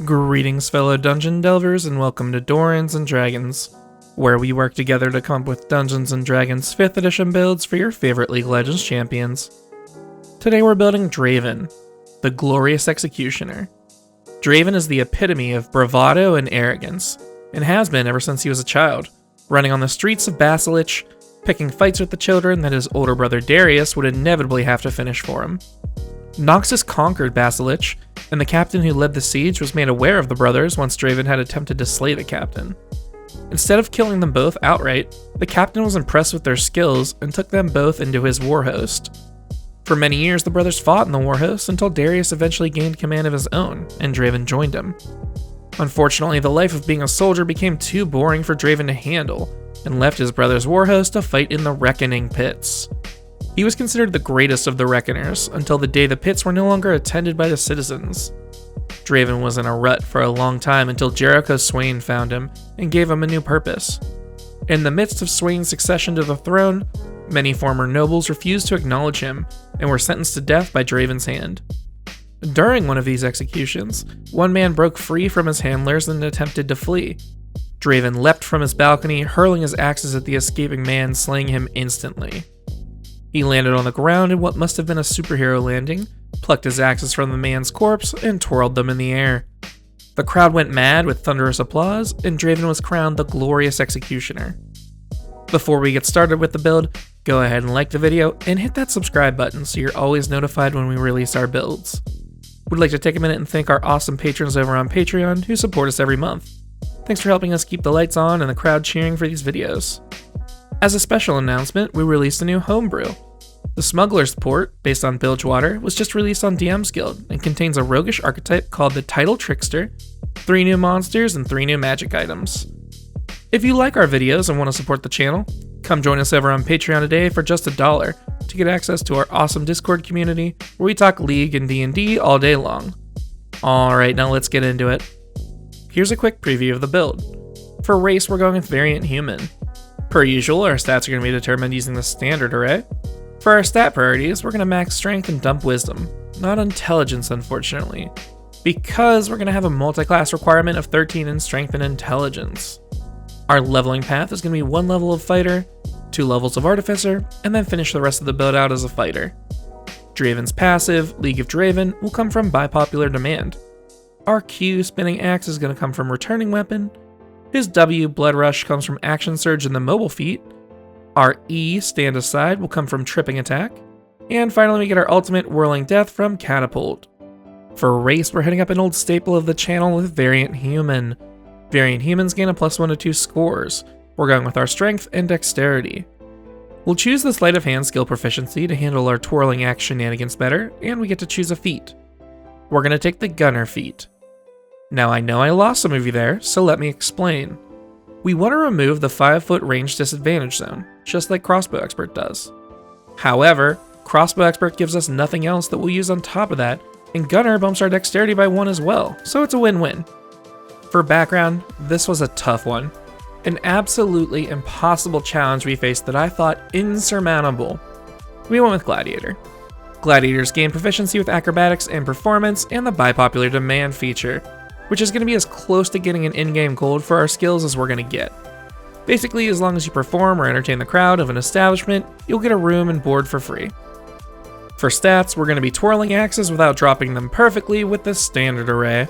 Greetings, fellow dungeon delvers, and welcome to Dorans and Dragons, where we work together to come up with Dungeons & Dragons 5th edition builds for your favorite League of Legends champions. Today we're building Draven, the Glorious Executioner. Draven is the epitome of bravado and arrogance, and has been ever since he was a child, running on the streets of Basilich, picking fights with the children that his older brother Darius would inevitably have to finish for him. Noxus conquered Basilich, and the captain who led the siege was made aware of the brothers once Draven had attempted to slay the captain. Instead of killing them both outright, the captain was impressed with their skills and took them both into his warhost. For many years, the brothers fought in the warhost until Darius eventually gained command of his own, and Draven joined him. Unfortunately, the life of being a soldier became too boring for Draven to handle, and left his brother's warhost to fight in the Reckoning Pits. He was considered the greatest of the Reckoners until the day the pits were no longer attended by the citizens. Draven was in a rut for a long time until Jericho Swain found him and gave him a new purpose. In the midst of Swain's succession to the throne, many former nobles refused to acknowledge him and were sentenced to death by Draven's hand. During one of these executions, one man broke free from his handlers and attempted to flee. Draven leapt from his balcony, hurling his axes at the escaping man, slaying him instantly. He landed on the ground in what must have been a superhero landing, plucked his axes from the man's corpse, and twirled them in the air. The crowd went mad with thunderous applause, and Draven was crowned the Glorious Executioner. Before we get started with the build, go ahead and like the video and hit that subscribe button so you're always notified when we release our builds. We'd like to take a minute and thank our awesome patrons over on Patreon who support us every month. Thanks for helping us keep the lights on and the crowd cheering for these videos. As a special announcement, we released a new homebrew. The Smuggler's Port, based on Bilgewater, was just released on DM's Guild and contains a roguish archetype called the Title Trickster, 3 new monsters, and 3 new magic items. If you like our videos and want to support the channel, come join us over on Patreon today for just $1 to get access to our awesome Discord community where we talk League and D&D all day long. Alright, now let's get into it. Here's a quick preview of the build. For race, we're going with Variant Human. Per usual, our stats are going to be determined using the standard array. For our stat priorities, we're going to max strength and dump wisdom, not intelligence unfortunately, because we're going to have a multi-class requirement of 13 in strength and intelligence. Our leveling path is going to be 1 level of fighter, 2 levels of artificer, and then finish the rest of the build out as a fighter. Draven's passive, League of Draven, will come from by popular demand. Our Q, Spinning Axe, is going to come from returning weapon. His W, Blood Rush, comes from action surge and the mobile feat. Our E, Stand Aside, will come from tripping attack. And finally we get our ultimate, Whirling Death, from catapult. For race, we're hitting up an old staple of the channel with Variant Human. Variant Humans gain a +1 to 2 scores. We're going with our strength and dexterity. We'll choose the sleight of hand skill proficiency to handle our twirling axe shenanigans better, and we get to choose a feat. We're going to take the Gunner feat. Now I know I lost some of you there, so let me explain. We want to remove the 5-foot range disadvantage zone, just like Crossbow Expert does. However, Crossbow Expert gives us nothing else that we'll use on top of that, and Gunner bumps our dexterity by 1 as well, so it's a win-win. For background, this was a tough one. An absolutely impossible challenge we faced that I thought insurmountable. We went with Gladiator. Gladiators gain proficiency with acrobatics and performance and the by popular demand feature, which is going to be as close to getting an in-game gold for our skills as we're going to get. Basically, as long as you perform or entertain the crowd of an establishment, you'll get a room and board for free. For stats, we're going to be twirling axes without dropping them perfectly with the standard array.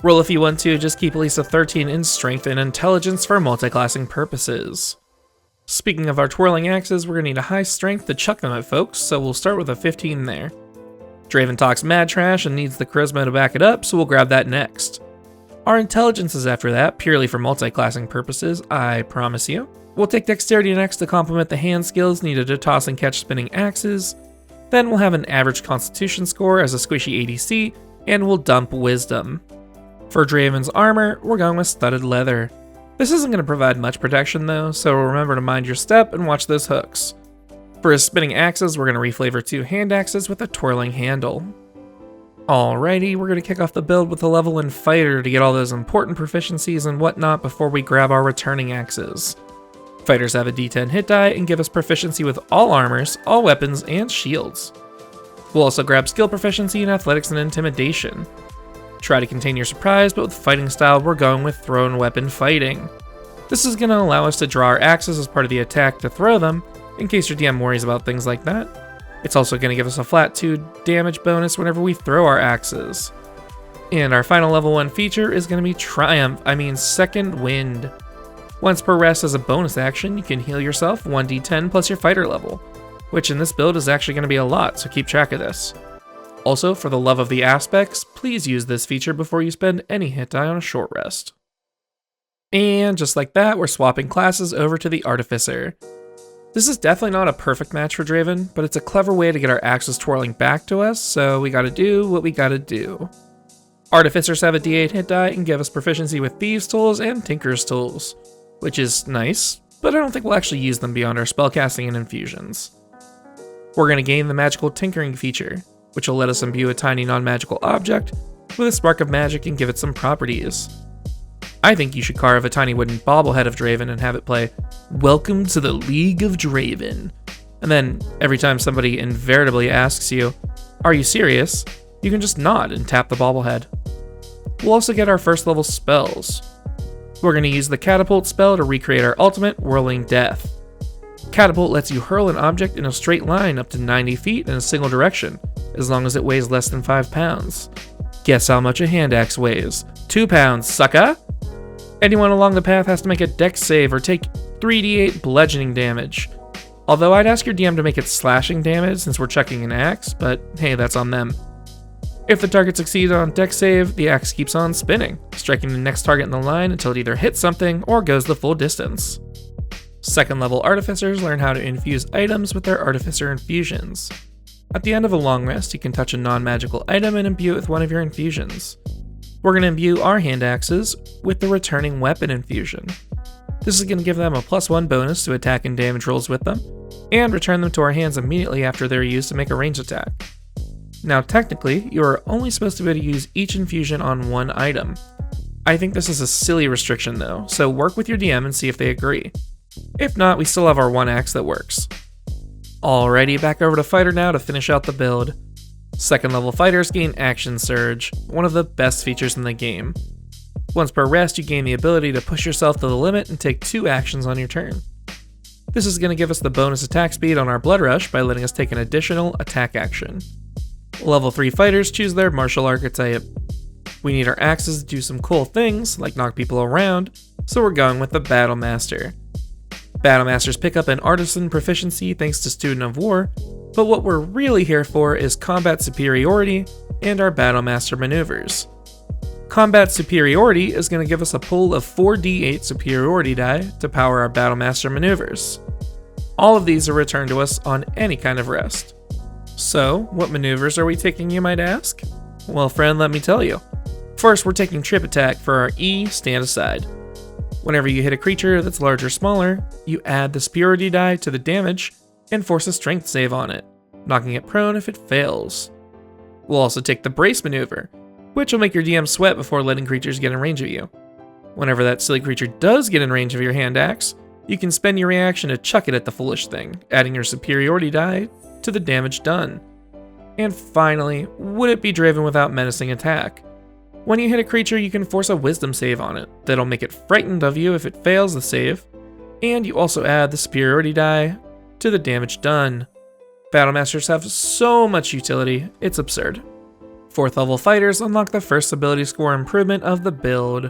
Roll if you want to, just keep at least a 13 in strength and intelligence for multi-classing purposes. Speaking of our twirling axes, we're going to need a high strength to chuck them at folks, so we'll start with a 15 there. Draven talks mad trash and needs the charisma to back it up, so we'll grab that next. Our intelligence is after that, purely for multi-classing purposes, I promise you. We'll take dexterity next to complement the hand skills needed to toss and catch spinning axes. Then we'll have an average constitution score as a squishy ADC, and we'll dump wisdom. For Draven's armor, we're going with studded leather. This isn't going to provide much protection though, so remember to mind your step and watch those hooks. For his spinning axes, we're going to reflavor 2 hand axes with a twirling handle. Alrighty, we're going to kick off the build with a level in Fighter to get all those important proficiencies and whatnot before we grab our returning axes. Fighters have a D10 hit die and give us proficiency with all armors, all weapons, and shields. We'll also grab skill proficiency in athletics and intimidation. Try to contain your surprise, but with fighting style, we're going with thrown weapon fighting. This is going to allow us to draw our axes as part of the attack to throw them, in case your DM worries about things like that. It's also going to give us a flat 2 damage bonus whenever we throw our axes. And our final level 1 feature is going to be Second Wind. Once per rest as a bonus action, you can heal yourself 1d10 plus your fighter level, which in this build is actually going to be a lot, so keep track of this. Also, for the love of the aspects, please use this feature before you spend any hit die on a short rest. And just like that, we're swapping classes over to the Artificer. This is definitely not a perfect match for Draven, but it's a clever way to get our axes twirling back to us, so we gotta do what we gotta do. Artificers have a d8 hit die and give us proficiency with Thieves' Tools and Tinker's Tools, which is nice, but I don't think we'll actually use them beyond our spellcasting and infusions. We're gonna gain the magical Tinkering feature, which will let us imbue a tiny non-magical object with a spark of magic and give it some properties. I think you should carve a tiny wooden bobblehead of Draven and have it play, "Welcome to the League of Draven." And then, every time somebody invariably asks you, "Are you serious?" you can just nod and tap the bobblehead. We'll also get our first level spells. We're going to use the Catapult spell to recreate our ultimate, Whirling Death. Catapult lets you hurl an object in a straight line up to 90 feet in a single direction, as long as it weighs less than 5 pounds. Guess how much a hand axe weighs? 2 pounds, sucka! Anyone along the path has to make a dex save or take 3d8 bludgeoning damage. Although I'd ask your DM to make it slashing damage since we're chucking an axe, but hey, that's on them. If the target succeeds on dex save, the axe keeps on spinning, striking the next target in the line until it either hits something or goes the full distance. Second level Artificers learn how to infuse items with their Artificer infusions. At the end of a long rest, you can touch a non-magical item and imbue it with one of your infusions. We're going to imbue our hand axes with the Returning Weapon infusion. This is going to give them a +1 bonus to attack and damage rolls with them, and return them to our hands immediately after they're used to make a ranged attack. Now technically, you are only supposed to be able to use each infusion on one item. I think this is a silly restriction though, so work with your DM and see if they agree. If not, we still have our one axe that works. Alrighty, back over to Fighter now to finish out the build. Second level fighters gain Action Surge, one of the best features in the game. Once per rest, you gain the ability to push yourself to the limit and take 2 actions on your turn. This is going to give us the bonus attack speed on our Blood Rush by letting us take an additional attack action. Level 3 fighters choose their martial archetype. We need our axes to do some cool things, like knock people around, so we're going with the Battle Master. Battle Masters pick up an artisan proficiency thanks to Student of War, but what we're really here for is combat superiority and our Battle Master maneuvers. Combat superiority is going to give us a pool of 4d8 superiority die to power our Battle Master maneuvers. All of these are returned to us on any kind of rest. So, what maneuvers are we taking, you might ask? Well, friend, let me tell you. First, we're taking Trip Attack for our E Stand Aside. Whenever you hit a creature that's large or smaller, you add the superiority die to the damage and force a strength save on it, knocking it prone if it fails. We'll also take the Brace maneuver, which will make your DM sweat before letting creatures get in range of you. Whenever that silly creature does get in range of your hand axe, you can spend your reaction to chuck it at the foolish thing, adding your superiority die to the damage done. And finally, would it be Draven without menacing attack? When you hit a creature, you can force a wisdom save on it. That'll make it frightened of you if it fails the save, and you also add the superiority die to the damage done. Battle Masters have so much utility, it's absurd. 4th level fighters unlock the first ability score improvement of the build.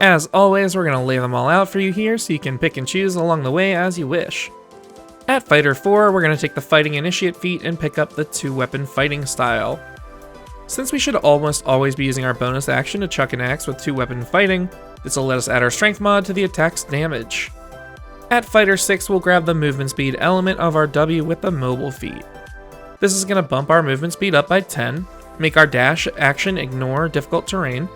As always, we're going to lay them all out for you here so you can pick and choose along the way as you wish. At Fighter 4, we're going to take the Fighting Initiate feat and pick up the 2-weapon fighting style. Since we should almost always be using our bonus action to chuck an axe with 2-weapon fighting, this will let us add our strength mod to the attack's damage. At Fighter 6, we'll grab the movement speed element of our W with the mobile feat. This is going to bump our movement speed up by 10, make our dash action ignore difficult terrain,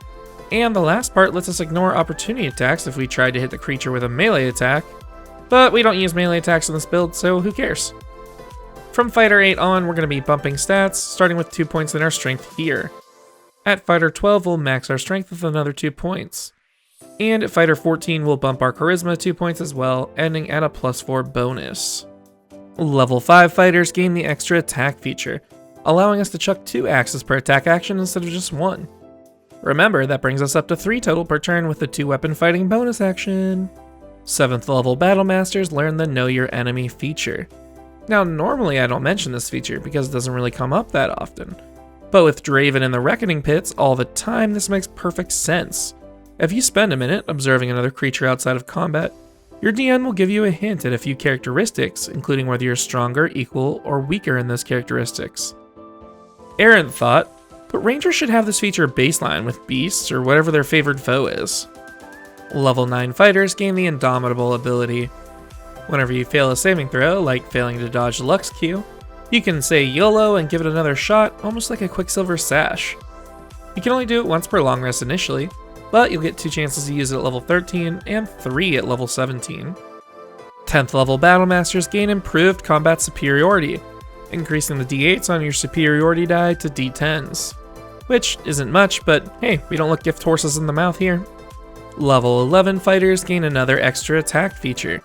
and the last part lets us ignore opportunity attacks if we tried to hit the creature with a melee attack, but we don't use melee attacks in this build, so who cares? From Fighter 8 on, we're going to be bumping stats, starting with 2 points in our strength here. At Fighter 12, we'll max our strength with another 2 points. And at Fighter 14, we'll bump our charisma 2 points as well, ending at a +4 bonus. Level 5 fighters gain the extra attack feature, allowing us to chuck 2 axes per attack action instead of just 1. Remember, that brings us up to 3 total per turn with the 2 weapon fighting bonus action. 7th level Battle Masters learn the Know Your Enemy feature. Now, normally I don't mention this feature because it doesn't really come up that often. But with Draven in the Reckoning Pits all the time, this makes perfect sense. If you spend a minute observing another creature outside of combat, your DM will give you a hint at a few characteristics, including whether you're stronger, equal, or weaker in those characteristics. Errant thought, but Rangers should have this feature baseline with beasts or whatever their favored foe is. Level 9 fighters gain the Indomitable ability. Whenever you fail a saving throw, like failing to dodge the Lux Q, you can say YOLO and give it another shot, almost like a Quicksilver Sash. You can only do it once per long rest initially, but you'll get 2 chances to use it at level 13 and 3 at level 17. 10th level Battle Masters gain improved combat superiority, increasing the d8s on your superiority die to d10s. Which isn't much, but hey, we don't look gift horses in the mouth here. Level 11 fighters gain another extra attack feature,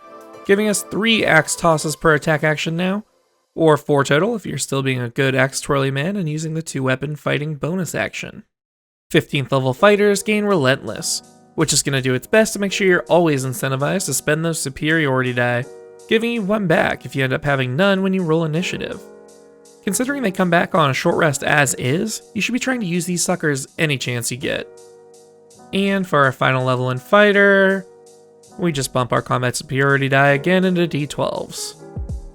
giving us 3 axe tosses per attack action now, or 4 total if you're still being a good axe twirly man and using the 2 weapon fighting bonus action. 15th level fighters gain Relentless, which is going to do its best to make sure you're always incentivized to spend those superiority die, giving you 1 back if you end up having none when you roll initiative. Considering they come back on a short rest as is, you should be trying to use these suckers any chance you get. And for our final level in fighter, we just bump our combat superiority die again into d12s.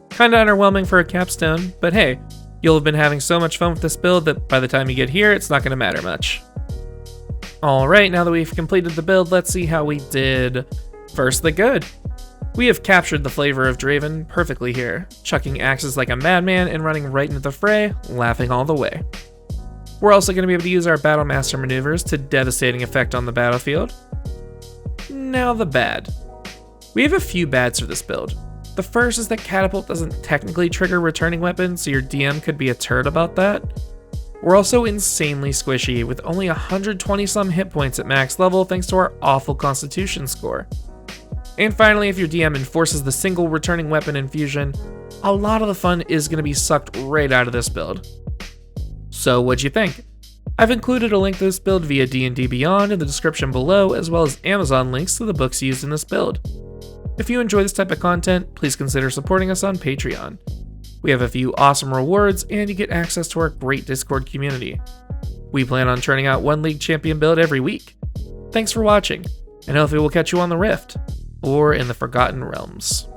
Kinda underwhelming for a capstone, but hey, you'll have been having so much fun with this build that by the time you get here, it's not going to matter much. Alright, now that we've completed the build, let's see how we did. First, the good. We have captured the flavor of Draven perfectly here, chucking axes like a madman and running right into the fray, laughing all the way. We're also going to be able to use our Battle Master maneuvers to devastating effect on the battlefield. Now the bad. We have a few bads for this build. The first is that Catapult doesn't technically trigger returning weapons, so your DM could be a turd about that. We're also insanely squishy, with only 120 some hit points at max level thanks to our awful Constitution score. And finally, if your DM enforces the single returning weapon infusion, a lot of the fun is going to be sucked right out of this build. So what'd you think? I've included a link to this build via D&D Beyond in the description below, as well as Amazon links to the books used in this build. If you enjoy this type of content, please consider supporting us on Patreon. We have a few awesome rewards, and you get access to our great Discord community. We plan on churning out 1 League Champion build every week. Thanks for watching, and hopefully we'll catch you on the Rift, or in the Forgotten Realms.